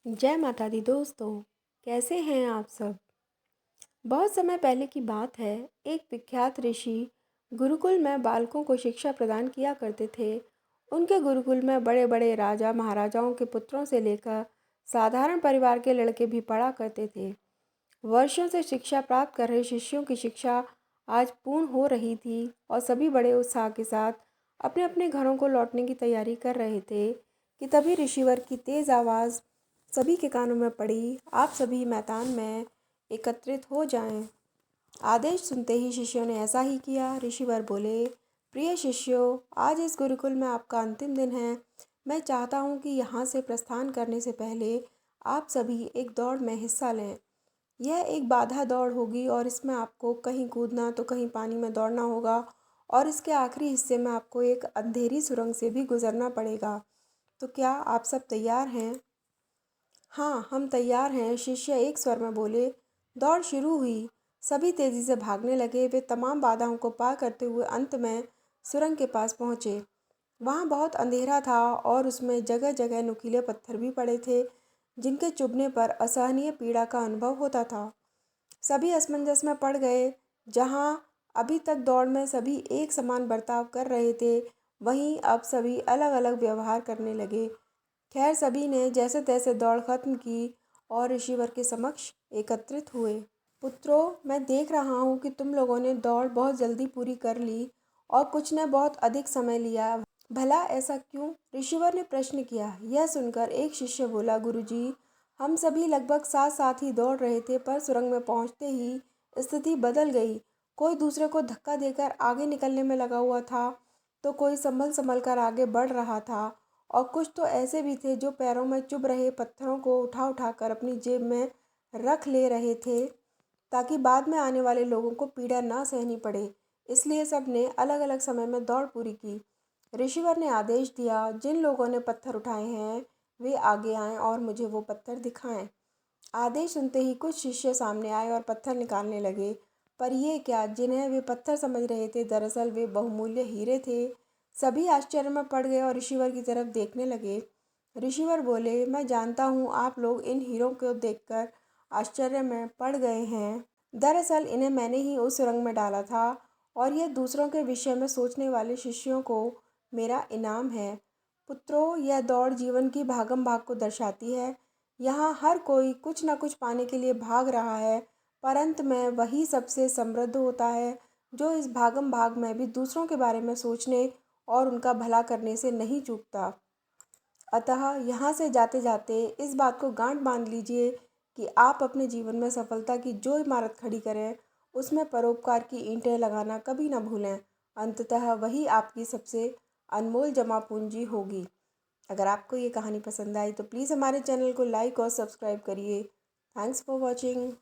जय माता दी दोस्तों। कैसे हैं आप सब। बहुत समय पहले की बात है। एक विख्यात ऋषि गुरुकुल में बालकों को शिक्षा प्रदान किया करते थे। उनके गुरुकुल में बड़े बड़े राजा महाराजाओं के पुत्रों से लेकर साधारण परिवार के लड़के भी पढ़ा करते थे। वर्षों से शिक्षा प्राप्त कर रहे शिष्यों की शिक्षा आज पूर्ण हो रही थी और सभी बड़े उत्साह के साथ अपने अपने घरों को लौटने की तैयारी कर रहे थे कि तभी ऋषिवर की तेज़ आवाज़ सभी के कानों में पड़ी। आप सभी मैदान में एकत्रित हो जाएं। आदेश सुनते ही शिष्यों ने ऐसा ही किया। ऋषिवर बोले, प्रिय शिष्यों, आज इस गुरुकुल में आपका अंतिम दिन है। मैं चाहता हूँ कि यहाँ से प्रस्थान करने से पहले आप सभी एक दौड़ में हिस्सा लें। यह एक बाधा दौड़ होगी और इसमें आपको कहीं कूदना तो कहीं पानी में दौड़ना होगा और इसके आखिरी हिस्से में आपको एक अंधेरी सुरंग से भी गुजरना पड़ेगा। तो क्या आप सब तैयार हैं? हाँ, हम तैयार हैं, शिष्य एक स्वर में बोले। दौड़ शुरू हुई। सभी तेजी से भागने लगे। वे तमाम बाधाओं को पार करते हुए अंत में सुरंग के पास पहुँचे। वहाँ बहुत अंधेरा था और उसमें जगह जगह नुकीले पत्थर भी पड़े थे, जिनके चुभने पर असहनीय पीड़ा का अनुभव होता था। सभी असमंजस में पड़ गए। जहाँ अभी तक दौड़ में सभी एक समान बर्ताव कर रहे थे, वहीं अब सभी अलग अलग व्यवहार करने लगे। खैर, सभी ने जैसे तैसे दौड़ खत्म की और ऋषिवर के समक्ष एकत्रित हुए। पुत्रों, मैं देख रहा हूँ कि तुम लोगों ने दौड़ बहुत जल्दी पूरी कर ली और कुछ ने बहुत अधिक समय लिया। भला ऐसा क्यों? ऋषिवर ने प्रश्न किया। यह सुनकर एक शिष्य बोला, गुरुजी, हम सभी लगभग साथ साथ ही दौड़ रहे थे, पर सुरंग में पहुँचते ही स्थिति बदल गई। कोई दूसरे को धक्का देकर आगे निकलने में लगा हुआ था, तो कोई संभल संभल कर आगे बढ़ रहा था और कुछ तो ऐसे भी थे जो पैरों में चुभ रहे पत्थरों को उठा उठा कर अपनी जेब में रख ले रहे थे, ताकि बाद में आने वाले लोगों को पीड़ा ना सहनी पड़े। इसलिए सब ने अलग अलग समय में दौड़ पूरी की। ऋषिवर ने आदेश दिया, जिन लोगों ने पत्थर उठाए हैं वे आगे आएं और मुझे वो पत्थर दिखाएं। आदेश सुनते ही कुछ शिष्य सामने आए और पत्थर निकालने लगे। पर ये क्या, जिन्हें वे पत्थर समझ रहे थे, दरअसल वे बहुमूल्य हीरे थे। सभी आश्चर्य में पड़ गए और ऋषिवर की तरफ देखने लगे। ऋषिवर बोले, मैं जानता हूँ आप लोग इन हीरों को देखकर आश्चर्य में पड़ गए हैं। दरअसल इन्हें मैंने ही उस सुरंग में डाला था और यह दूसरों के विषय में सोचने वाले शिष्यों को मेरा इनाम है। पुत्रों, यह दौड़ जीवन की भागम भाग को दर्शाती है। यहाँ हर कोई कुछ न कुछ पाने के लिए भाग रहा है, पर अंत में वही सबसे समृद्ध होता है जो इस भागम भाग में भी दूसरों के बारे में सोचने और उनका भला करने से नहीं चूकता। अतः यहाँ से जाते जाते इस बात को गांठ बांध लीजिए कि आप अपने जीवन में सफलता की जो इमारत खड़ी करें, उसमें परोपकार की ईंटें लगाना कभी ना भूलें। अंततः वही आपकी सबसे अनमोल जमा पूंजी होगी। अगर आपको ये कहानी पसंद आई तो प्लीज़ हमारे चैनल को लाइक और सब्सक्राइब करिए। Thanks for watching.